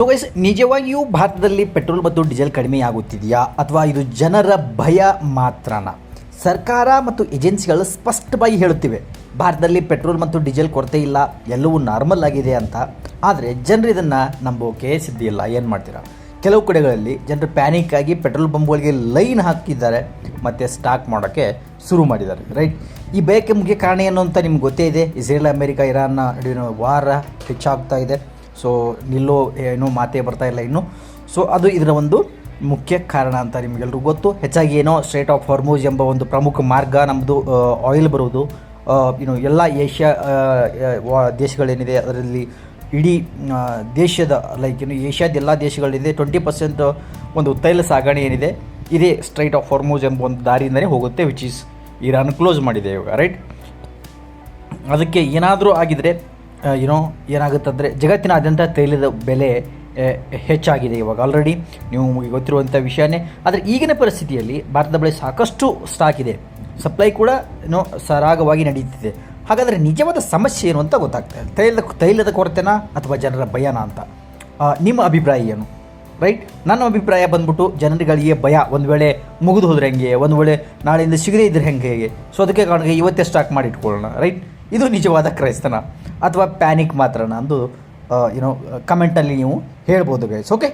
So guys, ನಿಜವಾಗಿಯೂ ಭಾರತದಲ್ಲಿ petrol ಮತ್ತು ಡೀಸೆಲ್ ಕಡಿಮೆಯಾಗುತ್ತಿದೆಯಾ ಅಥವಾ ಇದು ಜನರ ಭಯ ಮಾತ್ರನಾ? ಸರ್ಕಾರ ಮತ್ತು ಏಜೆನ್ಸಿಗಳು ಸ್ಪಷ್ಟವಾಗಿ ಹೇಳುತ್ತಿವೆ ಭಾರತದಲ್ಲಿ ಪೆಟ್ರೋಲ್ ಮತ್ತು ಡೀಸೆಲ್ ಕೊರತೆ ಇಲ್ಲ, ಎಲ್ಲವೂ ನಾರ್ಮಲ್ ಆಗಿದೆ ಅಂತ. ಆದರೆ ಜನರು ಇದನ್ನು ನಂಬೋಕೆ ಸಿದ್ಧ ಇಲ್ಲ. ಏನು ಮಾಡ್ತೀರಾ? ಕೆಲವು ಕಡೆಗಳಲ್ಲಿ ಜನರು ಪ್ಯಾನಿಕ್ ಆಗಿ ಪೆಟ್ರೋಲ್ ಬಂಪ್ಗಳಿಗೆ ಲೈನ್ ಹಾಕಿದ್ದಾರೆ ಮತ್ತು ಸ್ಟಾಕ್ ಮಾಡೋಕ್ಕೆ ಶುರು ಮಾಡಿದ್ದಾರೆ. ರೈಟ್, ಈ ಭಯಕ್ಕೆ ಮುಖ್ಯ ಕಾರಣ ಏನು ಅಂತ ನಿಮ್ಗೆ ಗೊತ್ತೇ ಇದೆ. ಇಸ್ರೇಲ್ ಅಮೇರಿಕಾ ಇರಾನ್ ನಡುವಿನ ವಾರ ಹೆಚ್ಚಾಗ್ತಾ ಇದೆ. ಸೊ ನಿಲ್ಲೋ ಏನೋ ಮಾತೇ ಬರ್ತಾ ಇಲ್ಲ ಇನ್ನು. ಸೊ ಅದು ಇದರ ಒಂದು ಮುಖ್ಯ ಕಾರಣ ಅಂತ ನಿಮಗೆಲ್ಲರಿಗೂ ಗೊತ್ತು. ಹೆಚ್ಚಾಗಿ ಏನೋ ಸ್ಟ್ರೇಟ್ ಆಫ್ ಹಾರ್ಮುಜ್ ಎಂಬ ಒಂದು ಪ್ರಮುಖ ಮಾರ್ಗ ನಮ್ಮದು ಆಯಿಲ್ ಬರುವುದು ಎಲ್ಲ ಏಷ್ಯಾ ದೇಶಗಳೇನಿದೆ ಅದರಲ್ಲಿ ಇಡೀ ದೇಶದ ಏಷ್ಯಾದ ಎಲ್ಲ ದೇಶಗಳಿದೆ 20% ಒಂದು ತೈಲ ಸಾಗಣೆ ಏನಿದೆ ಇದೇ ಸ್ಟ್ರೈಟ್ ಆಫ್ ಹಾರ್ಮುಜ್ ಎಂಬ ಒಂದು ದಾರಿಯಿಂದಲೇ ಹೋಗುತ್ತೆ, ವಿಚ್ ಈಸ್ ಇರಾನ್ ಕ್ಲೋಸ್ ಮಾಡಿದೆ ಇವಾಗ. ರೈಟ್, ಅದಕ್ಕೆ ಏನಾದರೂ ಆಗಿದರೆ ಏನಾಗುತ್ತಂದರೆ ಜಗತ್ತಿನಾದ್ಯಂತ ತೈಲದ ಬೆಲೆ ಹೆಚ್ಚಾಗಿದೆ ಇವಾಗ. ಆಲ್ರೆಡಿ ನೀವು ಗೊತ್ತಿರುವಂಥ ವಿಷಯನೇ. ಆದರೆ ಈಗಿನ ಪರಿಸ್ಥಿತಿಯಲ್ಲಿ ಭಾರತದ ಬಳಿ ಸಾಕಷ್ಟು ಸ್ಟಾಕ್ ಇದೆ, ಸಪ್ಲೈ ಕೂಡ ಸರಾಗವಾಗಿ ನಡೀತಿದೆ. ಹಾಗಾದರೆ ನಿಜವಾದ ಸಮಸ್ಯೆ ಏನು ಅಂತ ಗೊತ್ತಾಗ್ತದೆ. ತೈಲದ ಕೊರತೆನಾ ಅಥವಾ ಜನರ ಭಯನಾ ಅಂತ ನಿಮ್ಮ ಅಭಿಪ್ರಾಯ ಏನು? ರೈಟ್, ನನ್ನ ಅಭಿಪ್ರಾಯ ಬಂದ್ಬಿಟ್ಟು ಜನರುಗಳಿಗೆ ಭಯ, ಒಂದು ವೇಳೆ ಮುಗಿದು ಹೋದ್ರೆ ಹೆಂಗೆ, ಒಂದು ವೇಳೆ ನಾಳೆಯಿಂದ ಸಿಗದೇ ಇದ್ರೆ ಹೇಗೆ. ಸೊ ಅದಕ್ಕೆ ಕಾರಣ ಇವತ್ತೇ ಸ್ಟಾಕ್ ಮಾಡಿ ಇಟ್ಕೊಳ್ಳೋಣ. ರೈಟ್, ಇದು ನಿಜವಾದ ಕ್ರೈಸ್ತನ ಅಥವಾ ಪ್ಯಾನಿಕ್ ಮಾತ್ರನಾ ಅಂದು ಕಮೆಂಟಲ್ಲಿ ನೀವು ಹೇಳ್ಬೋದು ಗೈಸ್. ಓಕೆ.